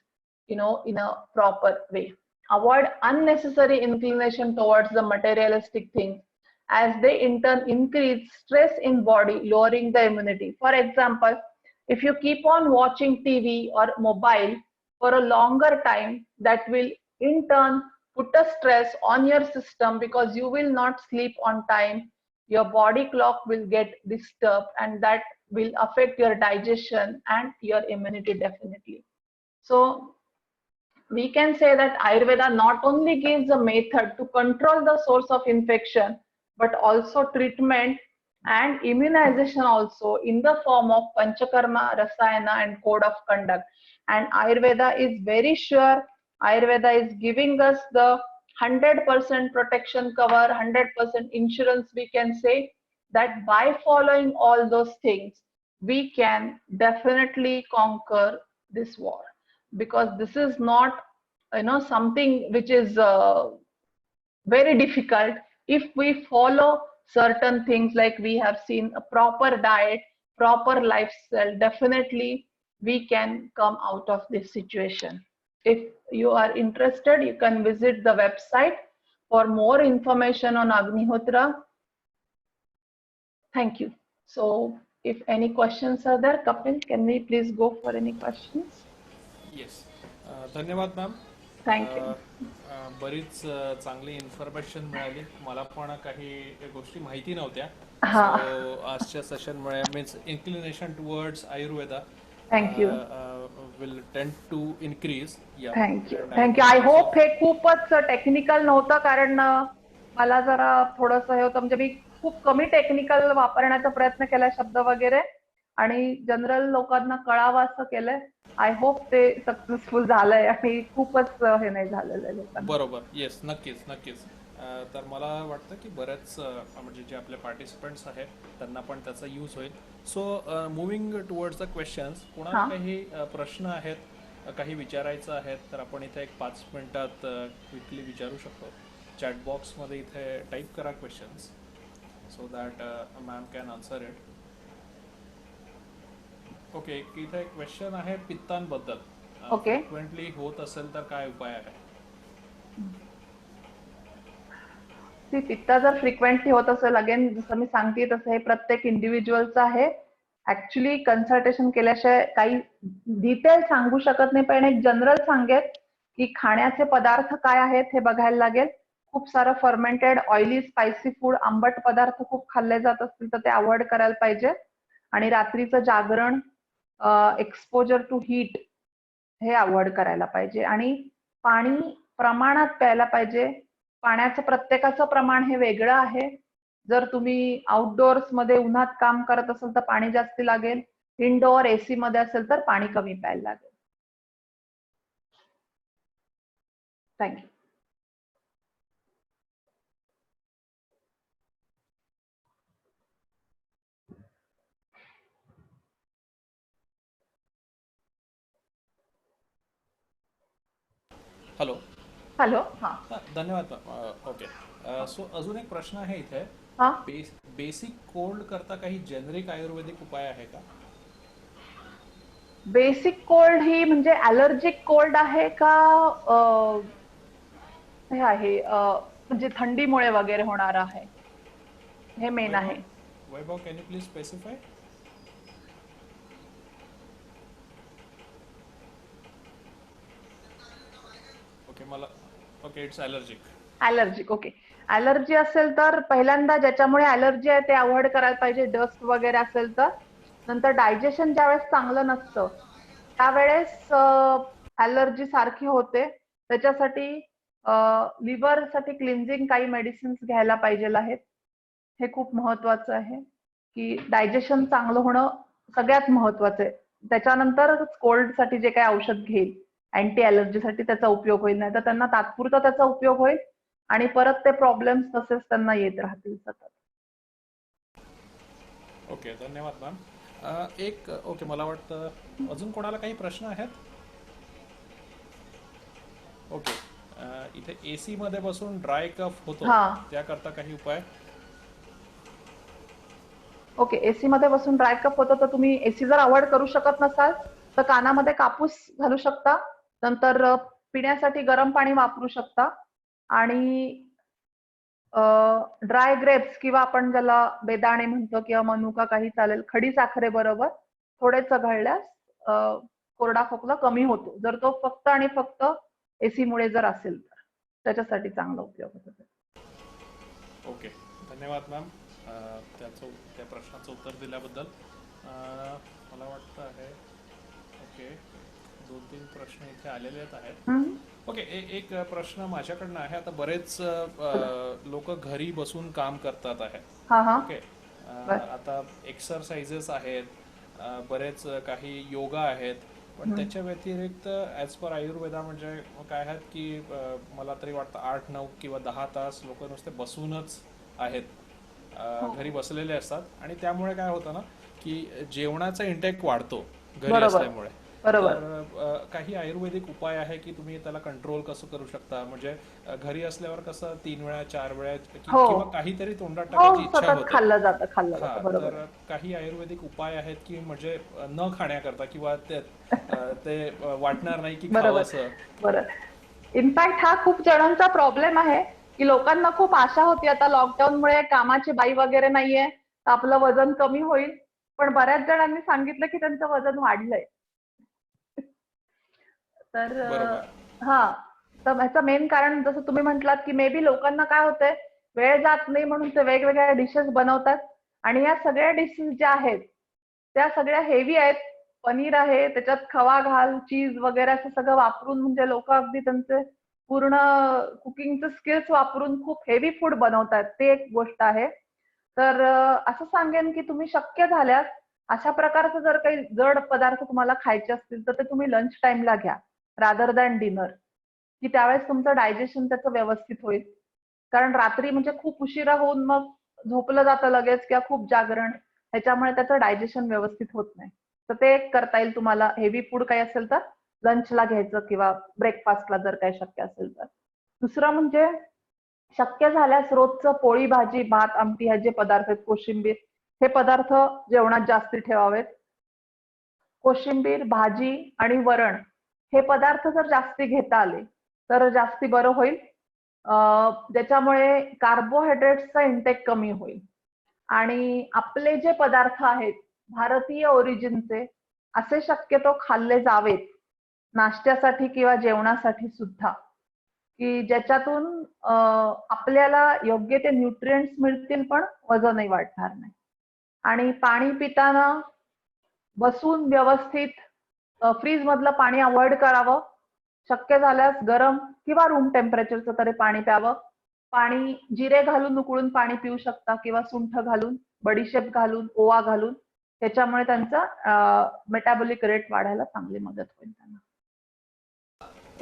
in a proper way. Avoid unnecessary inclination towards the materialistic things, as they in turn increase stress in body, lowering the immunity. For example, if you keep on watching TV or mobile for a longer time, that will in turn put a stress on your system, because you will not sleep on time, your body clock will get disturbed, and that will affect your digestion and your immunity definitely. So we can say that Ayurveda not only gives a method to control the source of infection, but also treatment and immunization also, in the form of Panchakarma, Rasayana, and code of conduct. And Ayurveda is very sure. Ayurveda is giving us the 100% protection cover, 100% insurance, we can say, that by following all those things, we can definitely conquer this war. Because this is not something which is very difficult. If we follow certain things, like we have seen, a proper diet, proper lifestyle, definitely we can come out of this situation. If you are interested, you can visit the website for more information on Agnihotra. Thank you. So if any questions are there, Kapil, can we please go for any questions? Yes. धन्यवाद ma'am. Thank you. बरीच चांगली information मिळाली. मला पण काही गोष्टी माहिती नव्हत्या. हा. सो आजच्या सेशनमुळे means inclination towards Ayurveda Thank you. will tend to increase. Yeah. Thank you And thank you. I hope हे खूपच टेक्निकल नव्हतं, कारण मला जरा थोडंसं हे होतं, म्हणजे मी खूप कमी टेक्निकल वापरण्याचा प्रयत्न केला शब्द वगैरे, आणि जनरल लोकांना कळावं असं केलंय. आय होप ते सक्सेसफुल झालंय, आणि खूपच हे नाही झालेलं आहे लोकांना. बरोबर. येस, नक्कीच नक्कीच. तर मला वाटतं की बऱ्याच म्हणजे जे आपले पार्टिसिपंट्स आहेत त्यांना पण त्याचा यूज होईल. सो मुव्हिंग टुवर्ड्स द क्वेश्चन्स, कोणाला काही प्रश्न आहेत, काही विचारायचं आहेत, तर आपण इथे एक 5 मिनिटात क्विकली विचारू शकतो. चॅट बॉक्समध्ये इथे टाईप करा questions, so that ma'am can answer it. Okay, इथे एक क्वेश्चन आहे पित्तांबद्दल. ओके. फ्रिक्वेंटली होत असेल तर काय उपाय आहे? पित्ता जर फ्रिक्वेंटली होत असेल, अगेन जसं मी सांगते तसं हे प्रत्येक इंडिव्हिज्युअलचं आहे. ऍक्च्युली कन्सल्टेशन केल्याशिवाय काही डिटेल सांगू शकत नाही, पण एक जनरल सांगेल की खाण्याचे पदार्थ काय आहेत हे बघायला लागेल. खूप सारं फर्मेंटेड, ऑइली, स्पायसी फूड, आंबट पदार्थ खूप खाल्ले जात असतील तर ते अवॉइड करायला पाहिजे. आणि रात्रीचं जागरण, एक्सपोजर टू हीट हे अवॉइड करायला पाहिजे. आणि पाणी प्रमाणात प्यायला पाहिजे. पाण्याचं प्रत्येकाचं प्रमाण हे वेगळं आहे. जर तुम्ही आउटडोअर्स मध्ये उन्हात काम करत असाल तर पाणी जास्त लागेल. इनडोअर एसी मध्ये असेल तर पाणी कमी प्यायला लागेल. थँक्यू. हॅलो. हॅलो. हा, धन्यवाद. ओके. सो अजून एक प्रश्न आहे इथे. हा. बेसिक कोल्ड करता काही जेनेरिक आयुर्वेदिक उपाय आहे का? बेसिक कोल्ड ही म्हणजे ॲलर्जिक कोल्ड आहे का हे आहे म्हणजे थंडीमुळे वगैरे होणार आहे, हे मेन वैभव, आहे. Vaibhav, can you please specify? Okay, मला okay, it's allergic. Allergic, okay. Allergy असेल तर पहिल्यांदा ज्याच्यामुळे ॲलर्जी आहे ते अव्हॉइड करायला पाहिजे. डस्ट वगैरे असेल तर. नंतर डायजेशन ज्यावेळेस चांगलं नसतं त्यावेळेस ॲलर्जी सारखी होते. त्याच्यासाठी लिव्हर साठी क्लिन्झिंग काही मेडिसिन्स घ्यायला पाहिजे आहेत. हे खूप महत्वाचं आहे की डायजेशन चांगलं होणं सगळ्यात महत्वाचं आहे. त्याच्यानंतर कोल्ड साठी जे काही औषध घेईल अँटी ॲलर्जीसाठी त्याचा उपयोग होईल, नाही तर त्यांना तात्पुरता त्याचा उपयोग होईल आणि परत ते प्रॉब्लेम्स तसेच त्यांना येत राहतील सतत. ओके, धन्यवाद मॅम. एक ओके, मला वाटतं अजून कोणाला काही प्रश्न आहेत? ओके, इथे AC मध्ये बसून ड्राय कफ होतो, हा, त्याकरता काही उपाय? ओके. एसी मध्ये बसून ड्राय कफ होतं तर तुम्ही एसी जर अवॉइड करू शकत नसाल तर कानामध्ये कापूस घालू शकता. नंतर पिण्यासाठी गरम पाणी वापरू शकता आणि ड्राय ग्रेप्स किंवा आपण ज्याला बेदाणे म्हणतो किंवा मनुका काही चालेल, खडी साखरेबरोबर थोडे चघळल्यास कोरडा खोकला कमी होतो, जर तो फक्त आणि फक्त एसी मुळे जर असेल तर. त्याच्यासाठी चांगला उपयोग होतो. ओके, धन्यवाद मॅम त्या प्रश्नाचं उत्तर दिल्याबद्दल. मला वाटतं आहे ओके, 2-3 प्रश्न इथे आलेले आहेत. ओके, एक प्रश्न माझ्याकडनं आहे. आता बरेच लोक घरी बसून काम करतात आहे. हा हा, ओके, आता एक्सरसाइजेस आहेत, बरेच काही योगा आहेत, पण त्याच्या व्यतिरिक्त ॲज पर आयुर्वेदा म्हणजे काय आहेत की मला तरी वाटतं 8-9 किंवा 10 तास लोक नुसते बसूनच आहेत, घरी बसलेले असतात. आणि त्यामुळे काय होतं ना की जेवणाचा इंटेक वाढतो घरी बरोबर असल्यामुळे. बरोबर. तर काही आयुर्वेदिक उपाय आहे की तुम्ही त्याला कंट्रोल कसं करू शकता? म्हणजे घरी असल्यावर कसं 3 वेळा 4 वेळा हो किंवा काहीतरी तोंडात हो, टाकायची इच्छा सतत होते. खाल्लं जातं खाल्लं हा, जातं, बरोबर तर काही आयुर्वेदिक उपाय आहेत की म्हणजे न खाण्याकरता किंवा ते वाटणार नाही की बरोबर खावंसं? बरं. इनफॅक्ट हा खूप जणांचा प्रॉब्लेम आहे की लोकांना खूप आशा होती आता लॉकडाऊनमुळे कामाची बाई वगैरे नाहीये तर आपलं वजन कमी होईल, पण बऱ्याच जणांनी सांगितलं की त्यांचं वजन वाढलंय. तर बरोबर. हा, तर ह्याचं मेन कारण जसं तुम्ही म्हटलात की मे बी लोकांना काय होतंय, वेळ जात नाही म्हणून ते वेगवेगळ्या डिशेस बनवतात आणि या सगळ्या डिशेस ज्या आहेत त्या सगळ्या हेवी आहेत. पनीर आहे, त्याच्यात खवा घाल, चीज वगैरे असं सगळं वापरून म्हणजे लोक अगदी त्यांचे पूर्ण कुकिंगचे स्किल्स वापरून खूप हेवी फूड बनवतात. ते एक गोष्ट आहे. तर असं सांगेन की तुम्ही शक्य झाल्यास अशा प्रकारचं जर काही जड पदार्थ तुम्हाला खायचे असतील तर ते तुम्ही लंच टाइमला घ्या रादर दॅन डिनर, की त्यावेळेस तुमचं डायजेशन त्याचं व्यवस्थित होईल. कारण रात्री म्हणजे खूप उशिरा होऊन मग झोपलं जातं लगेच किंवा खूप जागरण, ह्याच्यामुळे त्याचं डायजेशन व्यवस्थित होत नाही. तर ते एक करता येईल तुम्हाला. हेवी फूड काही असेल तर लंचला घ्यायचं किंवा ब्रेकफास्टला जर काही शक्य असेल तर. दुसरं म्हणजे शक्य झाल्यास रोजचं पोळी भाजी भात आमटी हे जे पदार्थ आहेत, कोशिंबीर, हे पदार्थ जेवणात जास्ती ठेवावेत. कोशिंबीर भाजी आणि वरण हे पदार्थ जर जास्ती घेता आले तर जास्ती बरं होईल. ज्याच्यामुळे कार्बोहायड्रेट्सचा इंटेक कमी होईल आणि आपले जे पदार्थ आहेत भारतीय ओरिजिनचे असे शक्यतो खाल्ले जावेत नाश्त्यासाठी किंवा जेवणासाठी सुद्धा, की ज्याच्यातून आपल्याला योग्य ते न्यूट्रिएंट्स मिळतील पण वजनही वाढणार नाही. आणि पाणी पिताना बसून व्यवस्थित फ्रीज मधलं पाणी अवॉइड करावं. शक्य झाल्यास गरम किंवा रूम टेम्परेचरचं तरी पाणी प्यावं. पाणी जिरे घालून उकळून पाणी पिऊ शकता किंवा सुंठ घालून, बडीशेप घालून, ओवा घालून. त्याच्यामुळे त्यांचा मेटाबॉलिक रेट वाढायला चांगली मदत होईल त्यांना.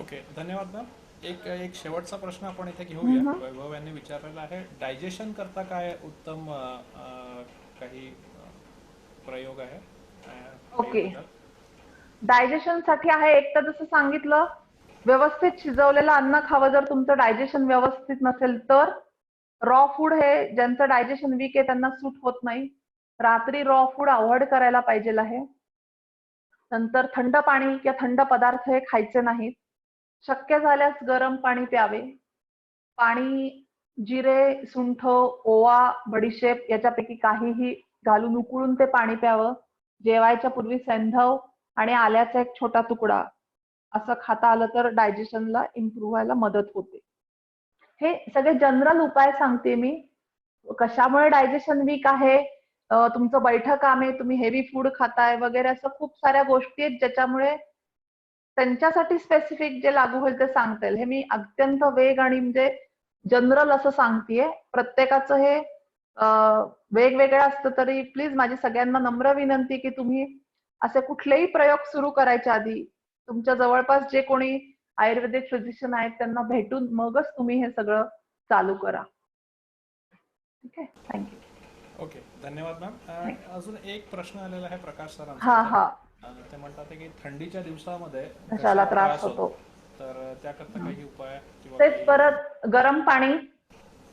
ओके, धन्यवाद मॅम. एक शेवटचा प्रश्न आपण इथे घेऊया. हम्म. वैभव यांनी विचारलेला आहे, डायजेशन करता काय उत्तम काही प्रयोग आहे ओके. आयुर्वेदात? डायजेशन साठी आहे एक तर जसं सांगितलं, व्यवस्थित शिजवलेलं अन्न खावं जर तुमचं डायजेशन व्यवस्थित नसेल तर. रॉ फूड हे ज्यांचं डायजेशन वीक आहे त्यांना सूट होत नाही. रात्री रॉ फूड अवॉइड करायला पाहिजे आहे. नंतर थंड पाणी किंवा थंड पदार्थ हे खायचे नाहीत. शक्य झाल्यास गरम पाणी प्यावे. पाणी, जिरे, सुंठ, ओवा, बडीशेप याच्यापैकी काहीही घालून उकळून ते पाणी प्यावं. जेवायच्या पूर्वी सैंधव आणि आल्याचा एक छोटा तुकडा असं खाता आलं तर डायजेशनला इम्प्रूव्ह व्हायला मदत होते. हे सगळे जनरल उपाय सांगते मी. कशामुळे डायजेशन वीक आहे, तुमचं बैठं काम आहे, तुम्ही हेवी फूड खाताय वगैरे असं खूप साऱ्या गोष्टी आहेत ज्याच्यामुळे त्यांच्यासाठी स्पेसिफिक जे लागू होईल ते सांगता येईल. हे मी अत्यंत वेग आणि म्हणजे जनरल असं सांगतेय. प्रत्येकाचं हे वेगवेगळं असतं तरी प्लीज माझी सगळ्यांना नम्र विनंती की तुम्ही असे कुठलेही प्रयोग सुरू करायच्या आधी तुमच्या जवळपास जे कोणी आयुर्वेदिक फिजिशियन आहेत त्यांना भेटून मगच तुम्ही हे सगळं चालू करा. ठीक आहे, थँक्यू. ओके, धन्यवाद मॅम. अजून एक प्रश्न आलेला आहे प्रकाश हा सरांचा. हा ते म्हणतात की थंडीच्या दिवसामध्ये कशाला त्रास होतो, तर त्याकरता काही उपाय किंवा तेच परत गरम पाणी,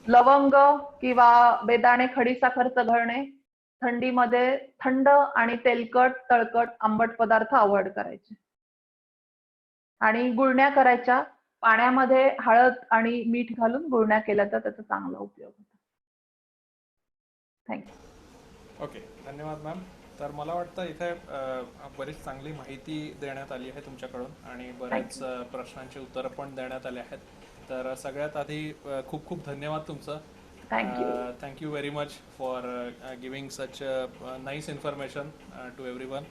लवंग किंवा बेदाणे, खडीसाखर घालणे. थंडीमध्ये थंड आणि तेलकट, तळकट, आंबट पदार्थ अवॉइड करायचे आणि गुळण्या करायच्या. पाण्यामध्ये हळद आणि मीठ घालून गुळण्या केल्या तर त्याचा चांगला उपयोग होतो. थँक्यू. ओके, धन्यवाद मॅम. तर मला वाटतं इथे बरीच चांगली माहिती देण्यात आली आहे तुमच्याकडून आणि बरेच प्रश्नांची उत्तरं पण देण्यात आले आहेत. तर सगळ्यात आधी खूप खूप धन्यवाद तुमचं. Thank you very much for giving such nice information to everyone.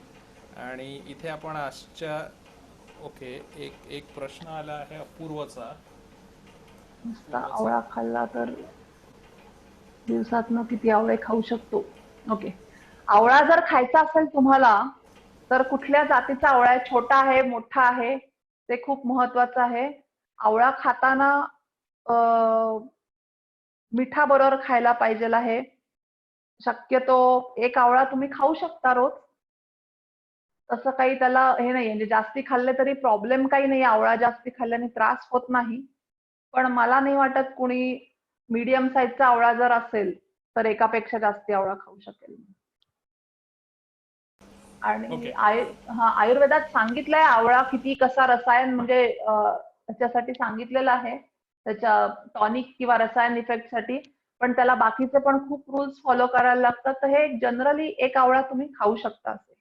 आणि इथे आपण आजच्या ओके एक प्रश्न आला आहे अपूर्वचा. नुसता आवळा खाल्ला तर दिवसातनं किती आवळे खाऊ शकतो? ओके, आवळा जर खायचा असेल तुम्हाला तर कुठल्या जातीचा आवळा आहे, छोटा आहे, मोठा आहे, ते खूप महत्वाचं आहे. आवळा खाताना मिठाबरोबर खायला पाहिजे आहे. शक्यतो एक आवळा तुम्ही खाऊ शकता रोज. तसं काही त्याला हे नाही, म्हणजे जास्ती खाल्ले तरी प्रॉब्लेम काही नाही. आवळा जास्ती खाल्ल्याने त्रास होत नाही. पण मला नाही वाटत कुणी मीडियम साईजचा आवळा जर असेल तर एकापेक्षा जास्ती आवळा खाऊ शकेल. आणि आयुर्वेदात सांगितलंय आवळा किती कसा रसायन म्हणजे त्याच्यासाठी सांगितलेलं आहे, त्याच्या टॉनिक किंवा रसायन इफेक्ट साठी. पण त्याला बाकीचे पण खूप रूल्स फॉलो करायला लागतात. तर हे जनरली एक आवळा तुम्ही खाऊ शकता असे.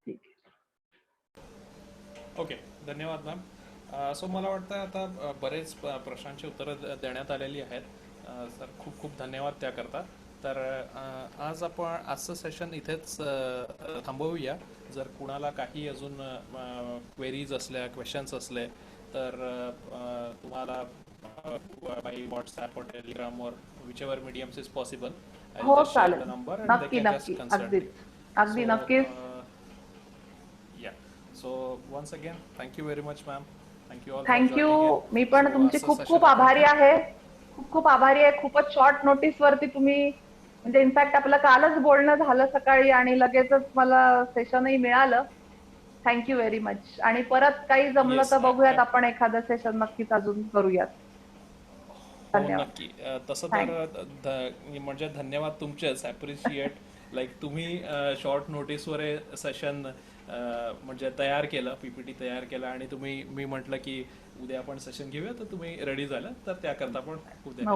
ठीक आहे. ओके, धन्यवाद मॅम. सो मला वाटतं आता बरेच प्रश्नांची उत्तरं देण्यात आलेली आहेत. सर खूप खूप धन्यवाद त्याकरता. तर आज आपण आजचं सेशन इथेच थांबवूया. जर कुणाला काही अजून क्वेरीज असल्या, क्वेश्चन्स असले तर तुम्हाला बाय व्हॉट्सॲप और टेलिग्राम और विचेवर मीडियम्स इज पॉसिबल. हो चालेल, नक्की नक्की, अगदी नक्कीच. So once again, thank you very much, ma'am. Thank you all. Thank you. मी पण तुमची खूप खूप आभारी आहे. खूप आभारी आहे. खूपच शॉर्ट नोटीस वरती तुम्ही, म्हणजे इनफॅक्ट आपलं कालच बोलणं झालं सकाळी आणि लगेचच मला सेशनही मिळालं. Thank you very much. आणि परत काही जमलं तर बघूयात आपण एखादं सेशन नक्कीच अजून करूयात. धन्यवाद. नक्की. तसं तर म्हणजे धन्यवाद तुमचेच. ॲप्रिशिएट लाईक तुम्ही शॉर्ट नोटीसवर हे सेशन म्हणजे तयार केलं, पीपीटी तयार केला आणि तुम्ही मी म्हटलं की उद्या आपण सेशन घेऊया तर तुम्ही रेडी झाला तर त्याकरता पण उद्या.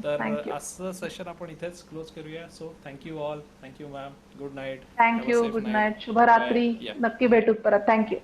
तर असं सेशन आपण इथेच क्लोज करूया. So thank you all. Thank you ma'am. Good night. Thank you. Good night. शुभरात्री. नक्की भेटू परत. थँक्यू.